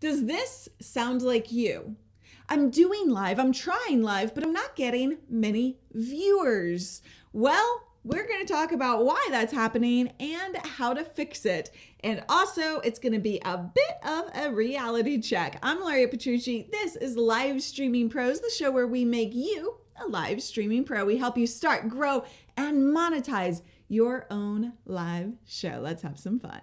Does this sound like you? I'm doing live, I'm trying live, but I'm not getting many viewers. Well, we're going to talk about why that's happening and how to fix it. And also, it's going to be a bit of a reality check. I'm Laria Petrucci. This is Live Streaming Pros, the show where we make you a live streaming pro. We help you start, grow, and monetize your own live show. Let's have some fun.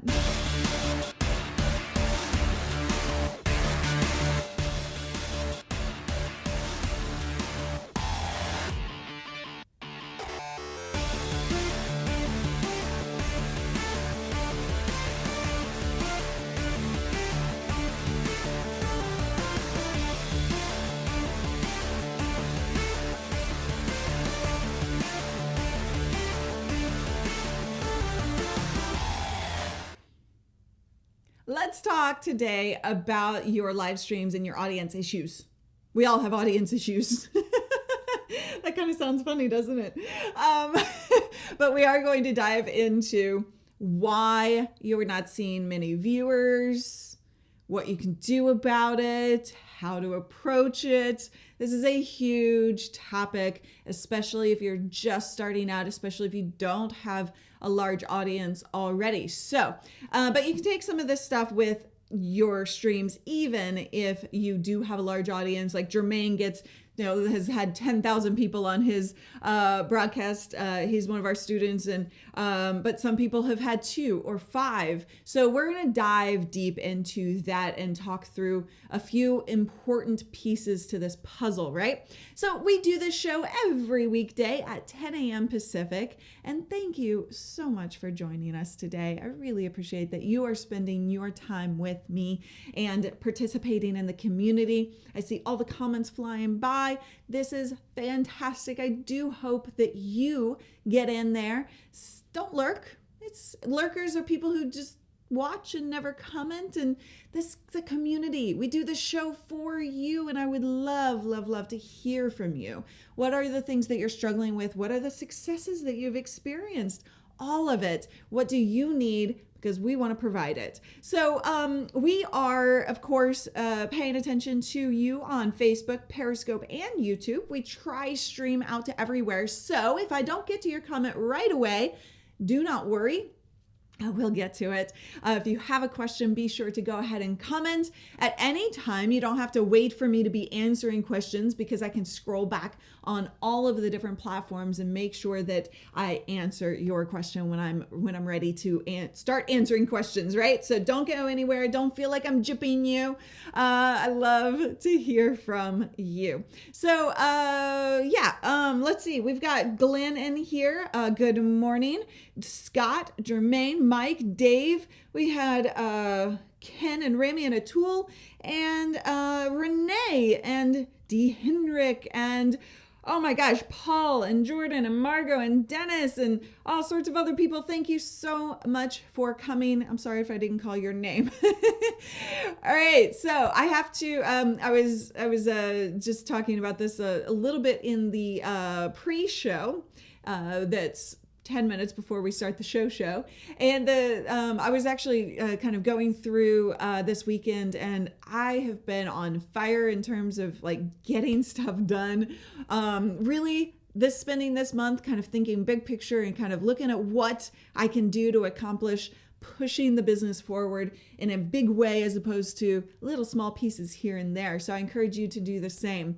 Let's talk today about your live streams and your audience issues. We all have audience issues. That kind of sounds funny, doesn't it? But we are going to dive into why you're not seeing many viewers, what you can do about it, how to approach it. This is a huge topic, especially if you're just starting out, especially if you don't have a large audience already. So, but you can take some of this stuff with your streams, even if you do have a large audience. Like Jermaine has had 10,000 people on his broadcast. He's one of our students, and but some people have had 2 or 5. So we're going to dive deep into that and talk through a few important pieces to this puzzle, right? So we do this show every weekday at 10 a.m. Pacific, and thank you so much for joining us today. I really appreciate that you are spending your time with me and participating in the community. I see all the comments flying by. This is fantastic. I do hope that you get in there. Don't lurk. Lurkers are people who just watch and never comment, and this is a community. We do this show for you, and I would love to hear from you. What are the things that you're struggling with? What are the successes that you've experienced? All of it. What do you need? Because we want to provide it. So we are, of course, paying attention to you on Facebook, Periscope, and YouTube. We try stream out to everywhere. So if I don't get to your comment right away, do not worry. I will get to it. If you have a question, be sure to go ahead and comment at any time. You don't have to wait for me to be answering questions, because I can scroll back on all of the different platforms and make sure that I answer your question when I'm ready to start answering questions, right? So don't go anywhere. Don't feel like I'm jipping you. I love to hear from you. So let's see. We've got Glenn in here. Good morning. Scott, Jermaine, Mike, Dave. We had Ken and Remy and Atul, and Renee and D. Hendrick, and oh my gosh, Paul and Jordan and Margot and Dennis and all sorts of other people. Thank you so much for coming. I'm sorry if I didn't call your name. All right, so I have to, I was just talking about this a little bit in the pre-show that's 10 minutes before we start the show. And I was actually kind of going through this weekend, and I have been on fire in terms of like getting stuff done. Really spending this month kind of thinking big picture and kind of looking at what I can do to accomplish pushing the business forward in a big way, as opposed to little small pieces here and there. So I encourage you to do the same.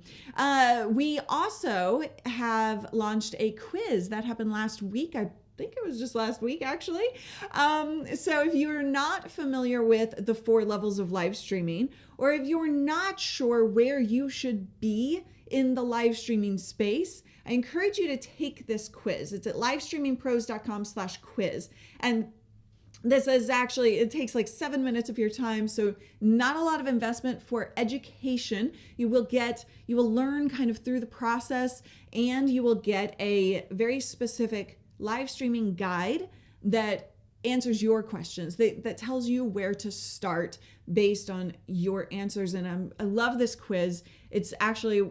We also have launched a quiz that happened last week. I think it was just last week, actually. So if you're not familiar with the 4 levels of live streaming, or if you're not sure where you should be in the live streaming space, I encourage you to take this quiz. It's at livestreamingpros.com/quiz. And this is actually, it takes like 7 minutes of your time, so not a lot of investment for education. You will learn kind of through the process, and you will get a very specific live streaming guide that answers your questions, that tells you where to start based on your answers. And I love this quiz. It's actually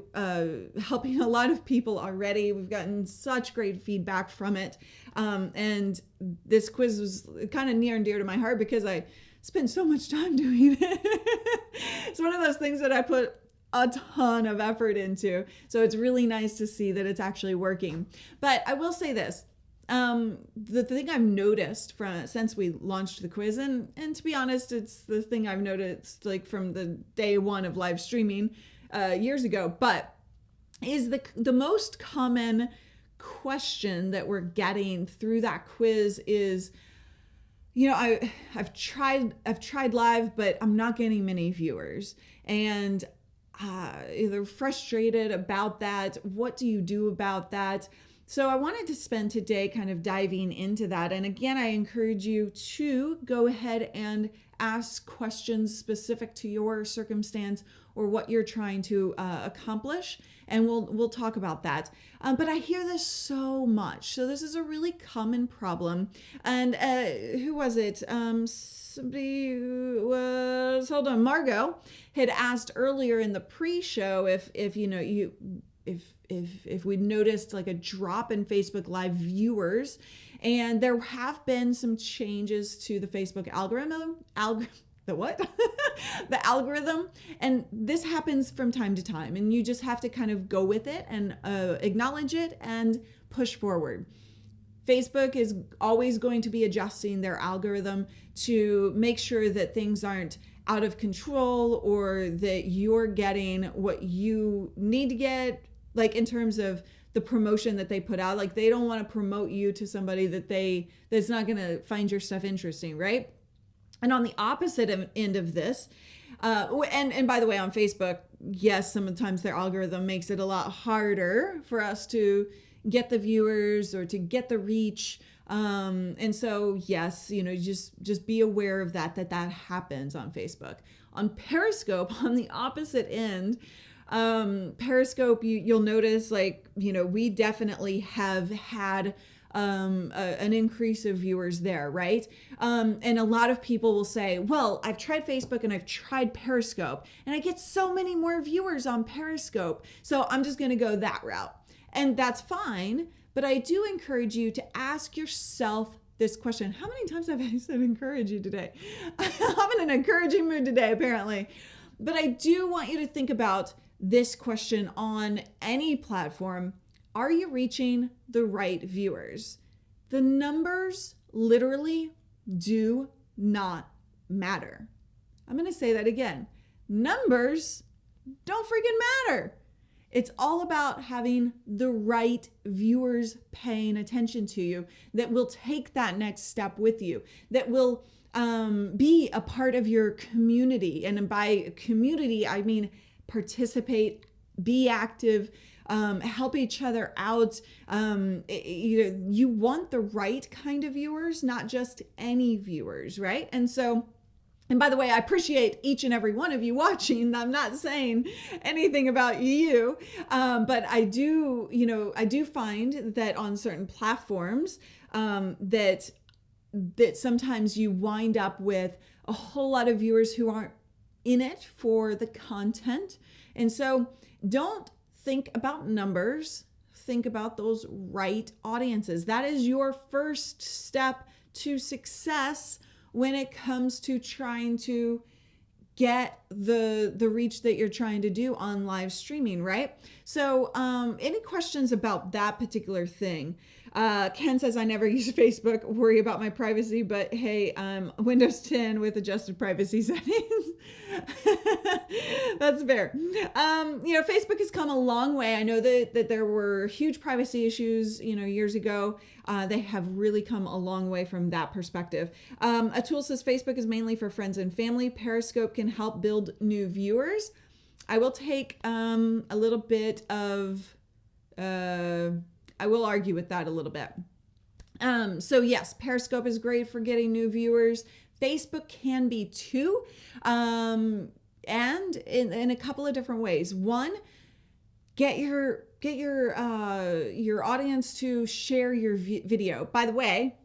helping a lot of people already. We've gotten such great feedback from it. And this quiz was kind of near and dear to my heart because I spend so much time doing it. It's one of those things that I put a ton of effort into. So it's really nice to see that it's actually working. But I will say this. The thing I've noticed since we launched the quiz, and to be honest, it's the thing I've noticed like from the day one of live streaming years ago, but is the most common question that we're getting through that quiz is, I've tried live, but I'm not getting many viewers, and either frustrated about that. What do you do about that? So I wanted to spend today kind of diving into that. And again, I encourage you to go ahead and ask questions specific to your circumstance or what you're trying to accomplish. And we'll talk about that. But I hear this so much. So this is a really common problem. And who was it? Somebody was, Margot had asked earlier in the pre-show if we noticed like a drop in Facebook Live viewers, and there have been some changes to the Facebook algorithm. The algorithm, and this happens from time to time, and you just have to kind of go with it and acknowledge it and push forward. Facebook is always going to be adjusting their algorithm to make sure that things aren't out of control or that you're getting what you need to get, like in terms of the promotion that they put out. Like they don't want to promote you to somebody that's not going to find your stuff interesting, right? And on the opposite end of this, and by the way, on Facebook, yes, sometimes their algorithm makes it a lot harder for us to get the viewers or to get the reach. And so, yes, just be aware of that happens on Facebook. On Periscope, on the opposite end, Periscope, you'll notice we definitely have had an increase of viewers there, right? And a lot of people will say, well, I've tried Facebook and I've tried Periscope and I get so many more viewers on Periscope, so I'm just going to go that route. And that's fine, but I do encourage you to ask yourself this question. How many times have I said encourage you today? I'm in an encouraging mood today, apparently. But I do want you to think about this question on any platform. Are you reaching the right viewers? The numbers literally do not matter. I'm going to say that again. Numbers don't freaking matter. It's all about having the right viewers paying attention to you that will take that next step with you, that will be a part of your community. And by community, I mean participate, be active, help each other out. You want the right kind of viewers, not just any viewers, right? And by the way, I appreciate each and every one of you watching. I'm not saying anything about you, but I do find that on certain platforms that sometimes you wind up with a whole lot of viewers who aren't in it for the content. And so don't think about numbers, think about those right audiences. That is your first step to success when it comes to trying to get the reach that you're trying to do on live streaming, right? So any questions about that particular thing? Ken says, I never use Facebook, worry about my privacy, but hey, Windows 10 with adjusted privacy settings. That's fair. Facebook has come a long way. I know that there were huge privacy issues, years ago. They have really come a long way from that perspective. Atul says Facebook is mainly for friends and family. Periscope can help build new viewers. I will take a little bit of, I will argue with that a little bit. So yes, Periscope is great for getting new viewers. Facebook can be too, and in a couple of different ways. One, get your audience to share your video. By the way,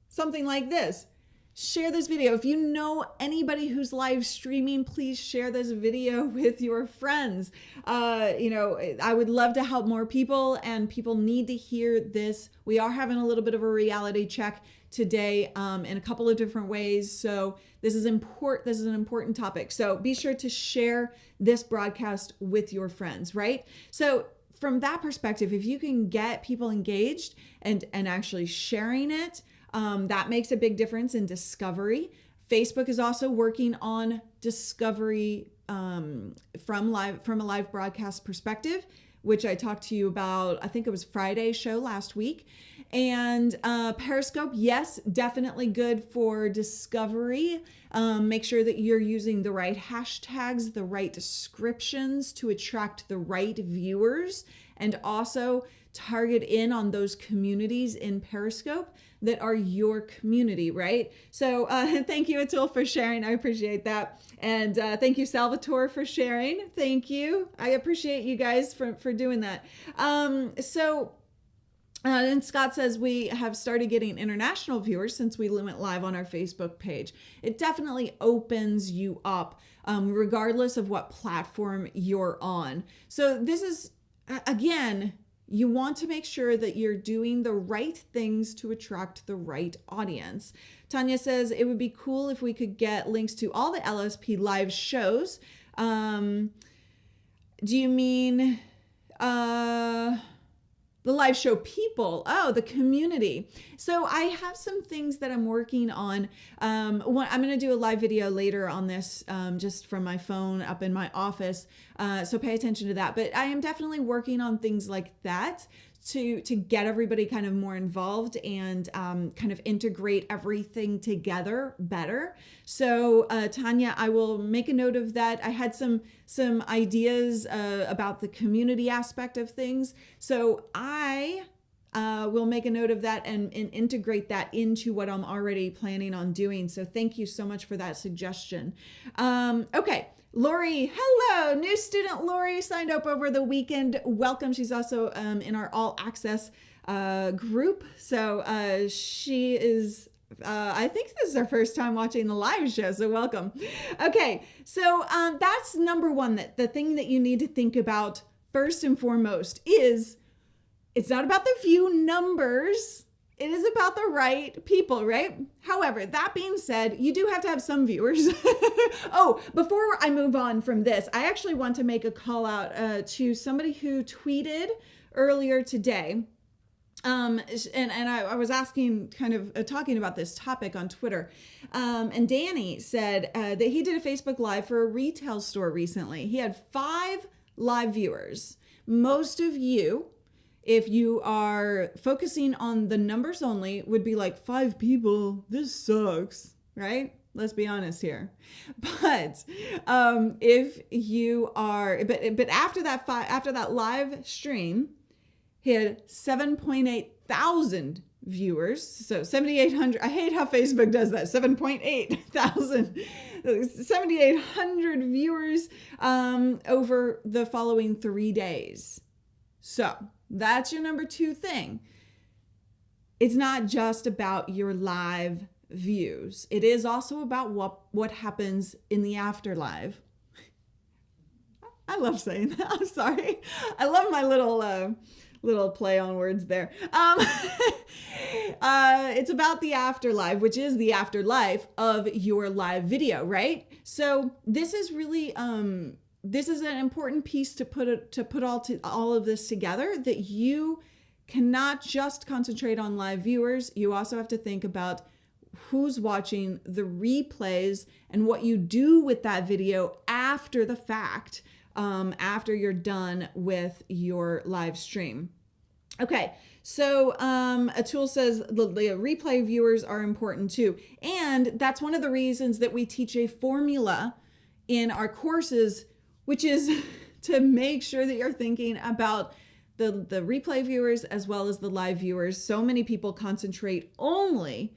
something like this. share this video. If you know anybody who's live streaming, please share this video with your friends. I would love to help more people, and people need to hear this. We are having a little bit of a reality check today in a couple of different ways. So this is important. This is an important topic. So be sure to share this broadcast with your friends, right? So from that perspective, if you can get people engaged and actually sharing it, that makes a big difference in discovery. Facebook is also working on discovery from a live broadcast perspective, which I talked to you about, I think it was Friday's show last week. And Periscope, yes, definitely good for discovery. Make sure that you're using the right hashtags, the right descriptions to attract the right viewers, and also target in on those communities in Periscope that are your community, right? So thank you, Atul, for sharing. I appreciate that. And thank you, Salvatore, for sharing. Thank you. I appreciate you guys for doing that. And Scott says we have started getting international viewers since we went live on our Facebook page. It definitely opens you up regardless of what platform you're on. So this is, again, you want to make sure that you're doing the right things to attract the right audience. Tanya says it would be cool if we could get links to all the LSP live shows. Do you mean the live show people? Oh, the community. So I have some things that I'm working on. I'm going to do a live video later on this, just from my phone up in my office. So pay attention to that. But I am definitely working on things like that to get everybody kind of more involved and kind of integrate everything together better. So Tanya, I will make a note of that. I had some ideas about the community aspect of things. So I will make a note of that and integrate that into what I'm already planning on doing. So thank you so much for that suggestion. Okay. Lori, hello, new student Lori signed up over the weekend. Welcome. She's also in our all access group. So she is, I think this is her first time watching the live show. So welcome. Okay. So that's number one, that the thing that you need to think about first and foremost is it's not about the view numbers. It is about the right people, right? However, that being said, you do have to have some viewers. Oh, before I move on from this, I actually want to make a call out to somebody who tweeted earlier today. And I was asking, kind of talking about this topic on Twitter. And Danny said that he did a Facebook Live for a retail store recently. He had 5 live viewers. Most of you, if you are focusing on the numbers only, would be like 5 people. This sucks, right? Let's be honest here. But if you are, but after that live stream, he had 7.8 thousand viewers. So 7,800. I hate how Facebook does that. 7.8 thousand, 7,800 viewers over the following 3 days. So that's your number 2 thing. It's not just about your live views. It is also about what happens in the afterlife. I love saying that. I'm sorry. I love my little play on words there. It's about the afterlife, which is the afterlife of your live video, right? So this is really this is an important piece to put all of this together, that you cannot just concentrate on live viewers. You also have to think about who's watching the replays and what you do with that video after the fact, after you're done with your live stream. Okay, so Atul says the replay viewers are important too. And that's one of the reasons that we teach a formula in our courses, which is to make sure that you're thinking about the replay viewers as well as the live viewers. So many people concentrate only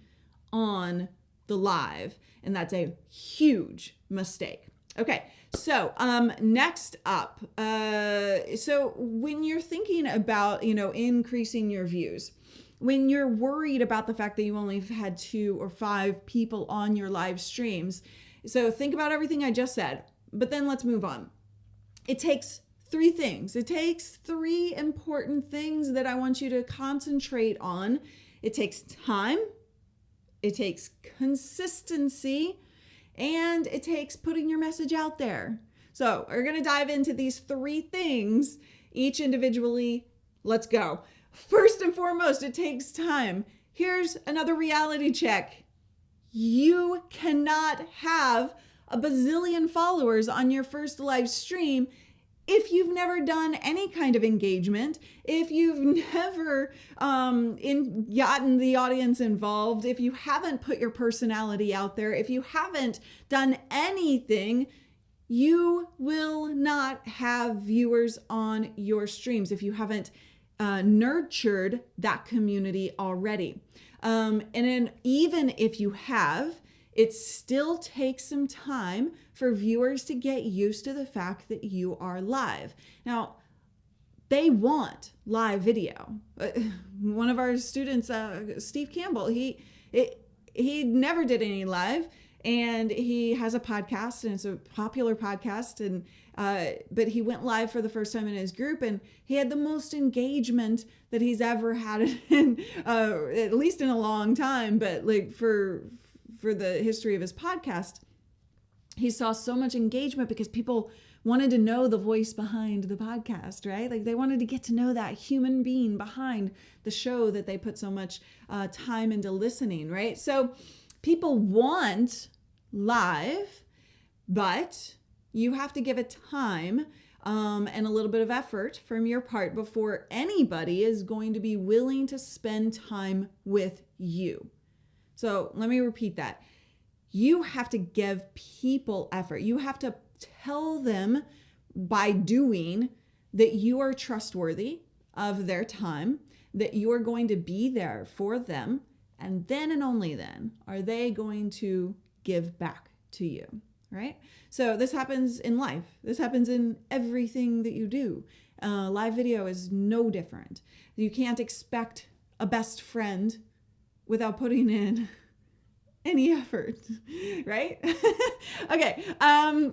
on the live, and that's a huge mistake. Okay, so next up, so when you're thinking about, increasing your views, when you're worried about the fact that you only had 2 or 5 people on your live streams. So think about everything I just said, but then let's move on. It takes 3 things. It takes 3 important things that I want you to concentrate on. It takes time, it takes consistency, and it takes putting your message out there. So we're going to dive into these 3 things each individually. Let's go. First and foremost, it takes time. Here's another reality check. You cannot have a bazillion followers on your first live stream if you've never done any kind of engagement, if you've never gotten the audience involved, if you haven't put your personality out there, if you haven't done anything, you will not have viewers on your streams if you haven't nurtured that community already. And then even if you have, it still takes some time for viewers to get used to the fact that you are live. Now, they want live video. One of our students, Steve Campbell, he never did any live, and he has a podcast, and it's a popular podcast, and but he went live for the first time in his group, and he had the most engagement that he's ever had in at least in a long time, but like for the history of his podcast, he saw so much engagement because people wanted to know the voice behind the podcast, right? Like they wanted to get to know that human being behind the show that they put so much time into listening, right? So people want live, but you have to give it time and a little bit of effort from your part before anybody is going to be willing to spend time with you. So let me repeat that. You have to give people effort. You have to tell them by doing that you are trustworthy of their time, that you are going to be there for them, and then and only then are they going to give back to you, right? So this happens in life. This happens in everything that you do. Live video is no different. You can't expect a best friend without putting in any effort, right? Okay,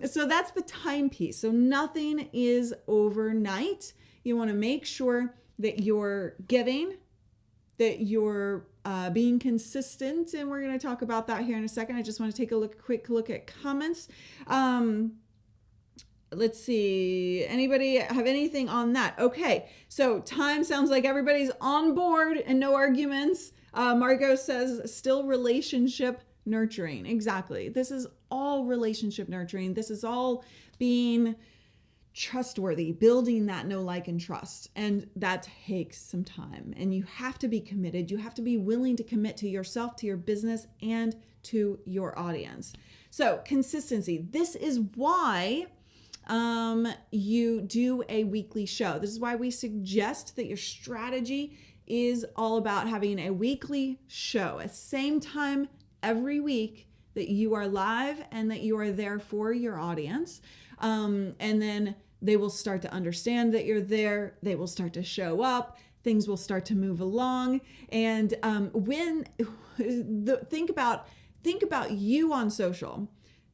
so that's the time piece. So nothing is overnight. You want to make sure that you're giving, that you're being consistent, and we're going to talk about that here in a second. I just want to take a quick look at comments. Let's see. Anybody have anything on that? Okay, so time sounds like everybody's on board and no arguments. Margot says still relationship nurturing. Exactly. This is all relationship nurturing. This is all being trustworthy, building that know, like, and trust. And that takes some time. And you have to be committed. You have to be willing to commit to yourself, to your business, and to your audience. So consistency. This is why you do a weekly show. This is why we suggest that your strategy is all about having a weekly show at the same time every week that you are live and that you are there for your audience. And then they will start to understand that you're there. They will start to show up. Things will start to move along. And think about you on social.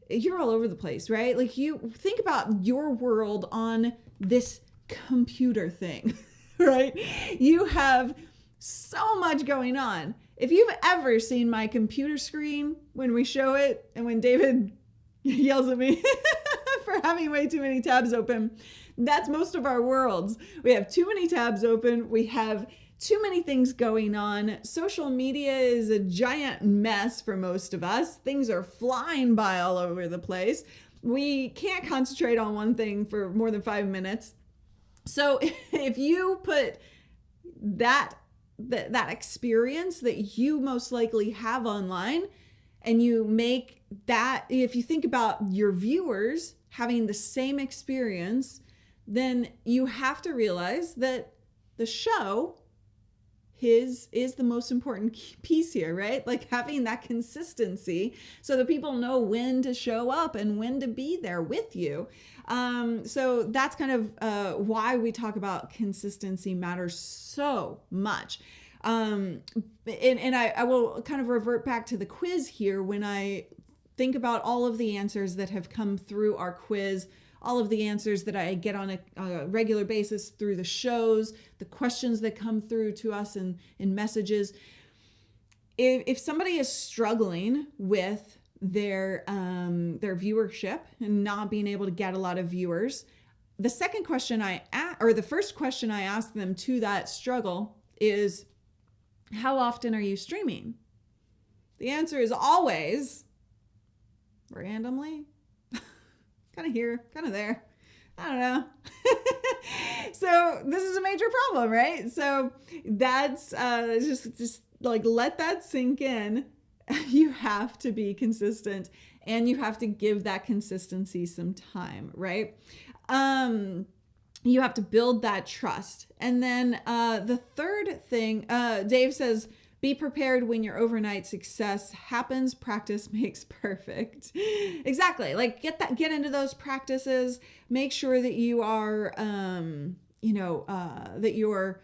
You're all over the place, right? Like you think about your world on this computer thing, right? You have so much going on. If you've ever seen my computer screen when we show it and when David yells at me for having way too many tabs open, that's most of our worlds. We have too many tabs open. We have too many things going on. Social media is a giant mess for most of us. Things are flying by all over the place. We can't concentrate on one thing for more than 5 minutes. So if you put that experience that you most likely have online, and you make that, if you think about your viewers having the same experience, then you have to realize that the show is the most important piece here, right? Like having that consistency so that people know when to show up and when to be there with you. So that's kind of why we talk about consistency matters so much. And I will kind of revert back to the quiz here when I think about all of the answers that have come through our quiz, all of the answers that I get on a regular basis through the shows, the questions that come through to us in messages. If somebody is struggling with their viewership and not being able to get a lot of viewers, the first question I ask them to that struggle is, how often are you streaming? The answer is always randomly, kind of here, kind of there. I don't know. So this is a major problem, right? So that's just like, let that sink in. You have to be consistent, and you have to give that consistency some time, right? You have to build that trust. And then the third thing, Dave says, be prepared when your overnight success happens. Practice makes perfect. Exactly. Like get into those practices. Make sure that you are, that you're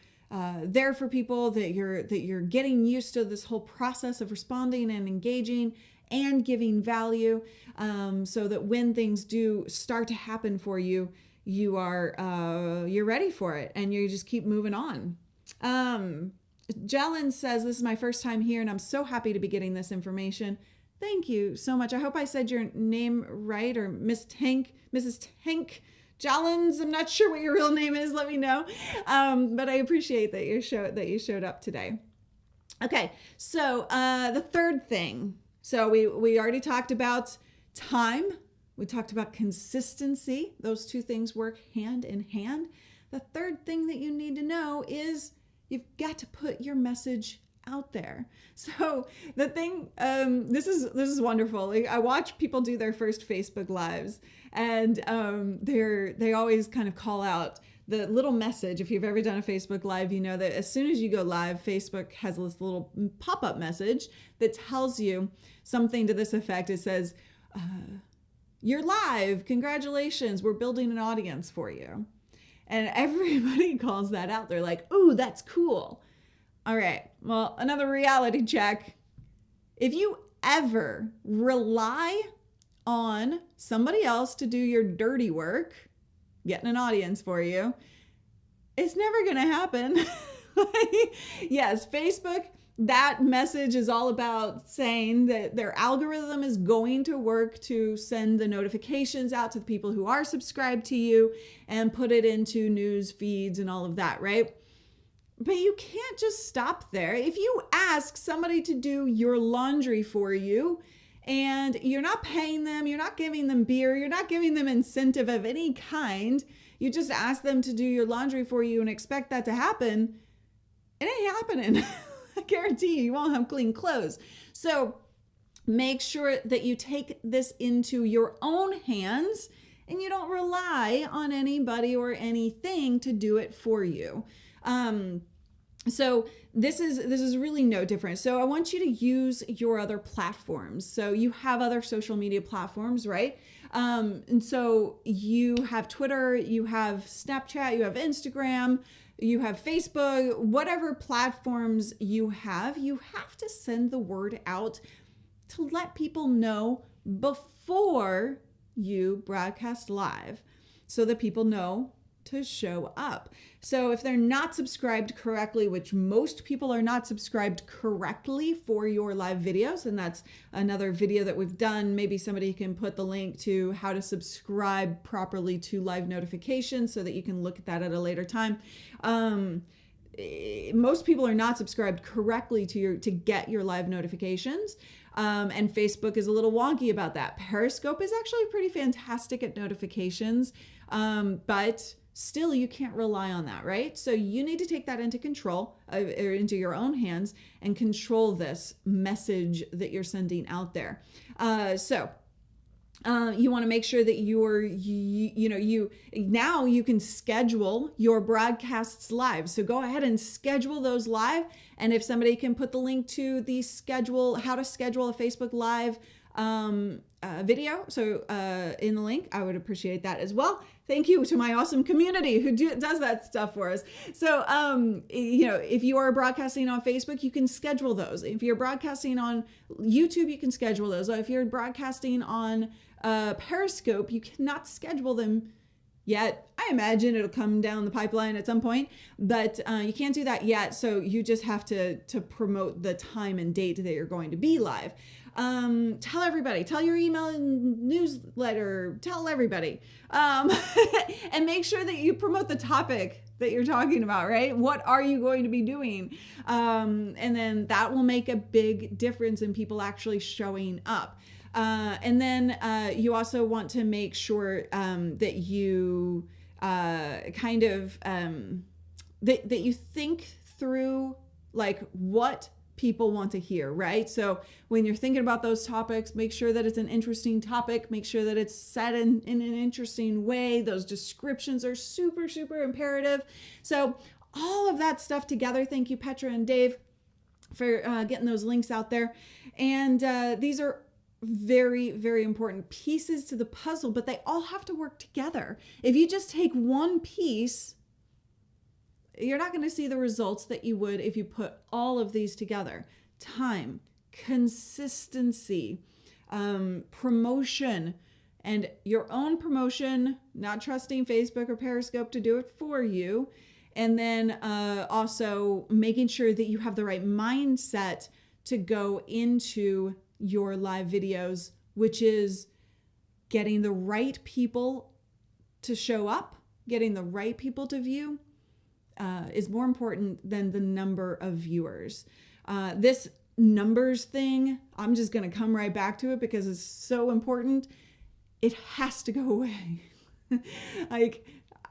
there for people, that you're getting used to this whole process of responding and engaging and giving value, so that when things do start to happen for you, you're ready for it and you just keep moving on. Jelen says, this is my first time here and I'm so happy to be getting this information. Thank you so much. I hope I said your name right, or Mrs. Tank Jellens. I'm not sure what your real name is. Let me know. But I appreciate that you showed up today. Okay. So, the third thing. So we already talked about time. We talked about consistency. Those two things work hand in hand. The third thing that you need to know is you've got to put your message out there. So the thing, this is wonderful. Like, I watch people do their first Facebook Lives, and they always kind of call out the little message. If you've ever done a Facebook Live, you know that as soon as you go live, Facebook has this little pop-up message that tells you something to this effect. It says, you're live. Congratulations. We're building an audience for you. And everybody calls that out. They're like, ooh, that's cool. All right. Well, another reality check. If you ever rely on somebody else to do your dirty work, getting an audience for you, it's never going to happen. Yes, Facebook, that message is all about saying that their algorithm is going to work to send the notifications out to the people who are subscribed to you and put it into news feeds and all of that, right? But you can't just stop there. If you ask somebody to do your laundry for you and you're not paying them, you're not giving them beer, you're not giving them incentive of any kind, you just ask them to do your laundry for you and expect that to happen, it ain't happening. I guarantee you won't have clean clothes. So make sure that you take this into your own hands and you don't rely on anybody or anything to do it for you. So this is really no different. So I want you to use your other platforms. So you have other social media platforms, right? And so you have Twitter, you have Snapchat, you have Instagram, you have Facebook, whatever platforms you have to send the word out to let people know before you broadcast live so that people know to show up. So if they're not subscribed correctly, which most people are not subscribed correctly for your live videos, and that's another video that we've done. Maybe somebody can put the link to how to subscribe properly to live notifications so that you can look at that at a later time. Most people are not subscribed correctly to get your live notifications. And Facebook is a little wonky about that. Periscope is actually pretty fantastic at notifications, but still you can't rely on that, right? So you need to take that into control, or into your own hands, and control this message that you're sending out there. You want to make sure that now you can schedule your broadcasts live. So go ahead and schedule those live. And if somebody can put the link to how to schedule a Facebook Live video. So in the link, I would appreciate that as well. Thank you to my awesome community who does that stuff for us. So, if you are broadcasting on Facebook, you can schedule those. If you're broadcasting on YouTube, you can schedule those. If you're broadcasting on Periscope, you cannot schedule them yet. I imagine it'll come down the pipeline at some point, but you can't do that yet. So you just have to promote the time and date that you're going to be live. Tell everybody, tell your email and newsletter, tell everybody, and make sure that you promote the topic that you're talking about, right? What are you going to be doing? And then that will make a big difference in people actually showing up. And then you also want to make sure that you that you think through like what people want to hear, right? So when you're thinking about those topics, make sure that it's an interesting topic, make sure that it's said in an interesting way. Those descriptions are super, super imperative. So all of that stuff together. Thank you, Petra and Dave, for getting those links out there. And these are very, very important pieces to the puzzle, but they all have to work together. If you just take one piece, you're not going to see the results that you would if you put all of these together. Time, consistency, promotion, and your own promotion, not trusting Facebook or Periscope to do it for you. And then also making sure that you have the right mindset to go into your live videos, which is getting the right people to show up, getting the right people to view, is more important than the number of viewers. This numbers thing, I'm just going to come right back to it because it's so important. It has to go away. Like,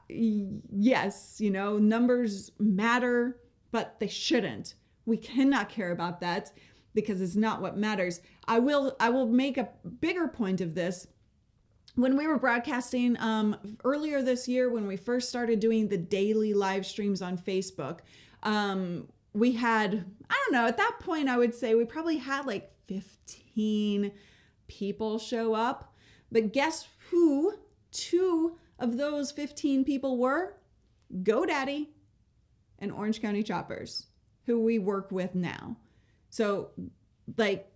yes, numbers matter, but they shouldn't. We cannot care about that because it's not what matters. I will make a bigger point of this. When we were broadcasting earlier this year, when we first started doing the daily live streams on Facebook, we had, I don't know, at that point, I would say we probably had like 15 people show up. But guess who 2 of those 15 people were? GoDaddy and Orange County Choppers, who we work with now. So, like...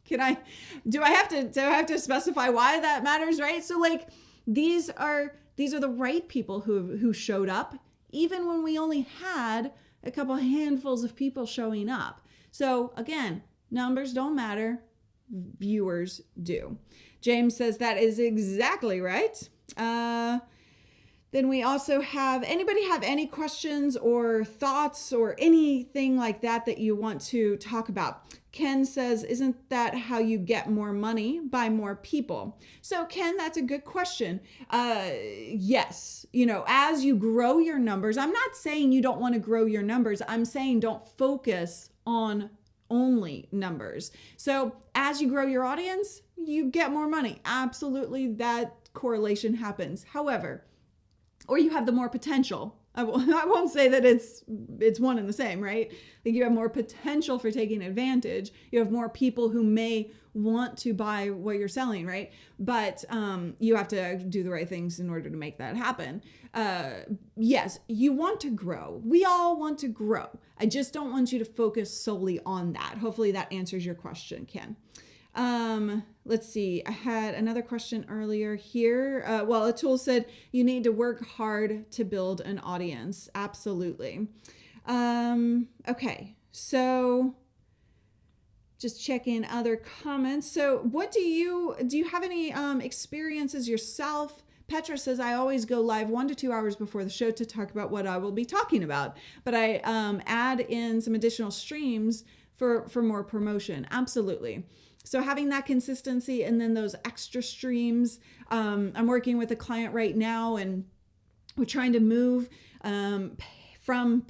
Do I have to specify why that matters, right? So like these are the right people who showed up, even when we only had a couple handfuls of people showing up. So again, numbers don't matter, viewers do. James says that is exactly right. Then we also have, anybody have any questions or thoughts or anything like that you want to talk about? Ken says, isn't that how you get more money? By more people? So Ken, that's a good question. Yes, as you grow your numbers, I'm not saying you don't want to grow your numbers. I'm saying don't focus on only numbers. So as you grow your audience, you get more money. Absolutely, that correlation happens. However, or you have the more potential. I won't say that it's one and the same, right? Like you have more potential for taking advantage. You have more people who may want to buy what you're selling, right? But you have to do the right things in order to make that happen. Yes, you want to grow. We all want to grow. I just don't want you to focus solely on that. Hopefully that answers your question, Ken. Let's see. I had another question earlier here. Atul said you need to work hard to build an audience. Absolutely. Okay. So just checking other comments. So what do you have any, experiences yourself? Petra says, I always go live 1 to 2 hours before the show to talk about what I will be talking about, but I, add in some additional streams for more promotion. Absolutely. So having that consistency and then those extra streams, I'm working with a client right now and we're trying to move from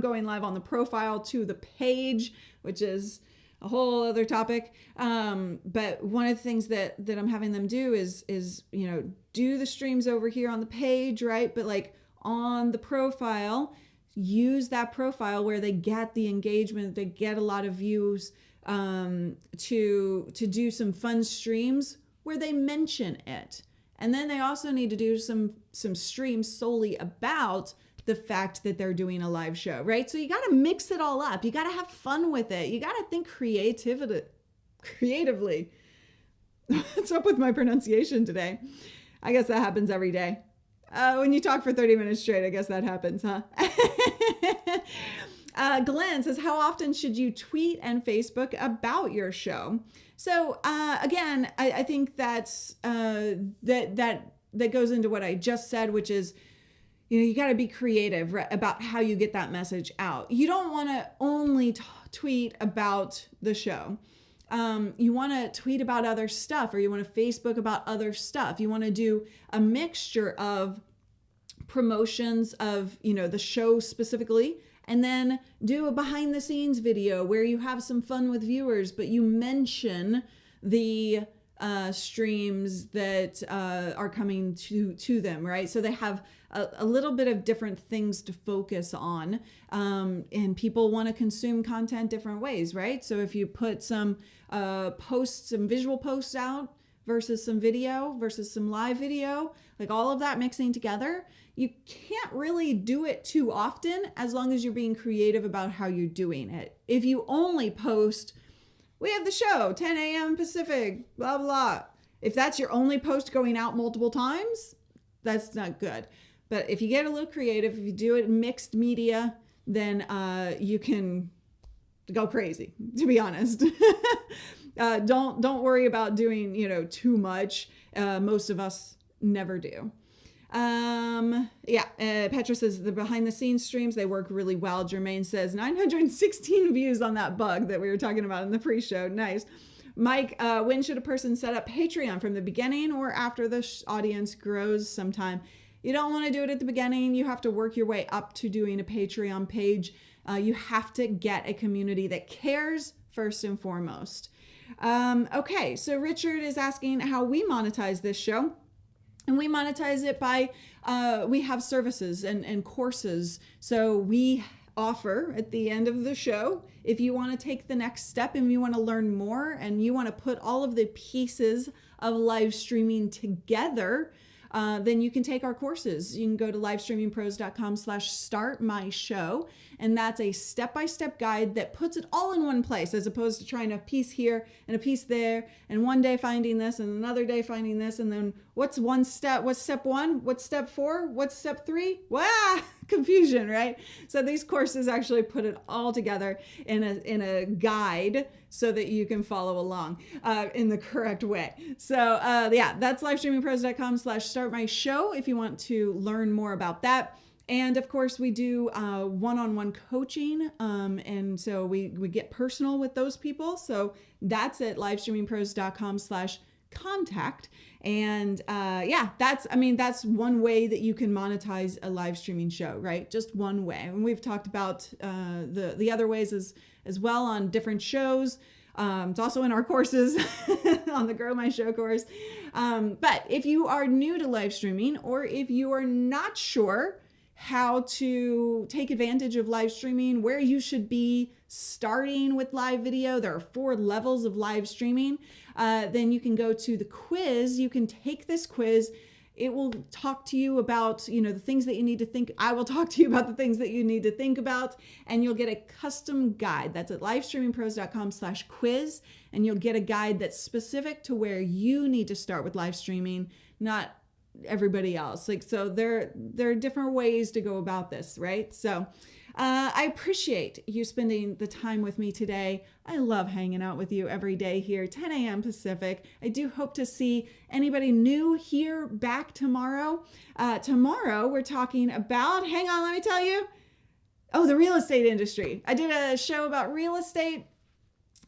going live on the profile to the page, which is a whole other topic. But one of the things that I'm having them do is, do the streams over here on the page, right? But like on the profile, use that profile where they get the engagement, they get a lot of views, to do some fun streams where they mention it. And then they also need to do some streams solely about the fact that they're doing a live show, right? So you got to mix it all up. You got to have fun with it. You got to think creatively. What's up with my pronunciation today? I guess that happens every day. When you talk for 30 minutes straight, I guess that happens, huh? Glenn says, how often should you tweet and Facebook about your show? So again, I think that's that goes into what I just said, which is, you got to be creative about how you get that message out. You don't want to only tweet about the show. You want to tweet about other stuff, or you want to Facebook about other stuff. You want to do a mixture of promotions of, the show specifically, and then do a behind the scenes video where you have some fun with viewers, but you mention the streams that are coming to them, right? So they have a little bit of different things to focus on, and people want to consume content different ways, right? So if you put some posts, some visual posts out versus some video versus some live video, like all of that mixing together, you can't really do it too often as long as you're being creative about how you're doing it. If you only post, we have the show, 10 a.m. Pacific, blah, blah. If that's your only post going out multiple times, that's not good. But if you get a little creative, if you do it in mixed media, then you can go crazy, to be honest. Don't worry about doing, too much. Most of us never do. Petra says the behind the scenes streams, they work really well. Jermaine says 916 views on that bug that we were talking about in the pre-show. Nice. Mike, when should a person set up Patreon, from the beginning or after the audience grows sometime? You don't want to do it at the beginning. You have to work your way up to doing a Patreon page. You have to get a community that cares first and foremost. Okay, so Richard is asking how we monetize this show. And we monetize it by, we have services and courses. So we offer at the end of the show, if you want to take the next step and you want to learn more and you want to put all of the pieces of live streaming together, then you can take our courses. You can go to livestreamingpros.com/startmyshow. And that's a step-by-step guide that puts it all in one place, as opposed to trying a piece here and a piece there, and one day finding this and another day finding this. And then what's one step? What's step one? What's step four? What's step three? Wow, confusion, right? So these courses actually put it all together in a guide so that you can follow along in the correct way. So that's livestreamingpros.com/startmyshow if you want to learn more about that. And of course, we do one-on-one coaching. And so we get personal with those people. So that's at livestreamingpros.com/contact. And that's one way that you can monetize a live streaming show, right? Just one way. And we've talked about the other ways as well on different shows. It's also in our courses on the Grow My Show course. But if you are new to live streaming, or if you are not sure how to take advantage of live streaming, where you should be starting with live video, there are 4 levels of live streaming, then you can go to the quiz. You can take this quiz. It will talk to you about, the things that you need to think. I will talk to you about the things that you need to think about, and you'll get a custom guide. That's at livestreamingpros.com/quiz, and you'll get a guide that's specific to where you need to start with live streaming, not everybody else. So there are different ways to go about this, right? So I appreciate you spending the time with me today. I love hanging out with you every day here, 10 a.m. Pacific. I do hope to see anybody new here back tomorrow. Tomorrow we're talking about, hang on, let me tell you. Oh, the real estate industry. I did a show about real estate.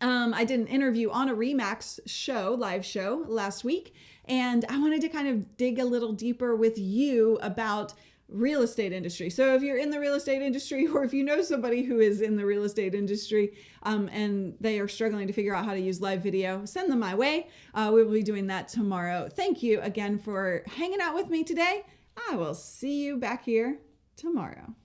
I did an interview on a Remax show, live show last week. And I wanted to kind of dig a little deeper with you about real estate industry. So if you're in the real estate industry, or if you know somebody who is in the real estate industry and they are struggling to figure out how to use live video, send them my way. We will be doing that tomorrow. Thank you again for hanging out with me today. I will see you back here tomorrow.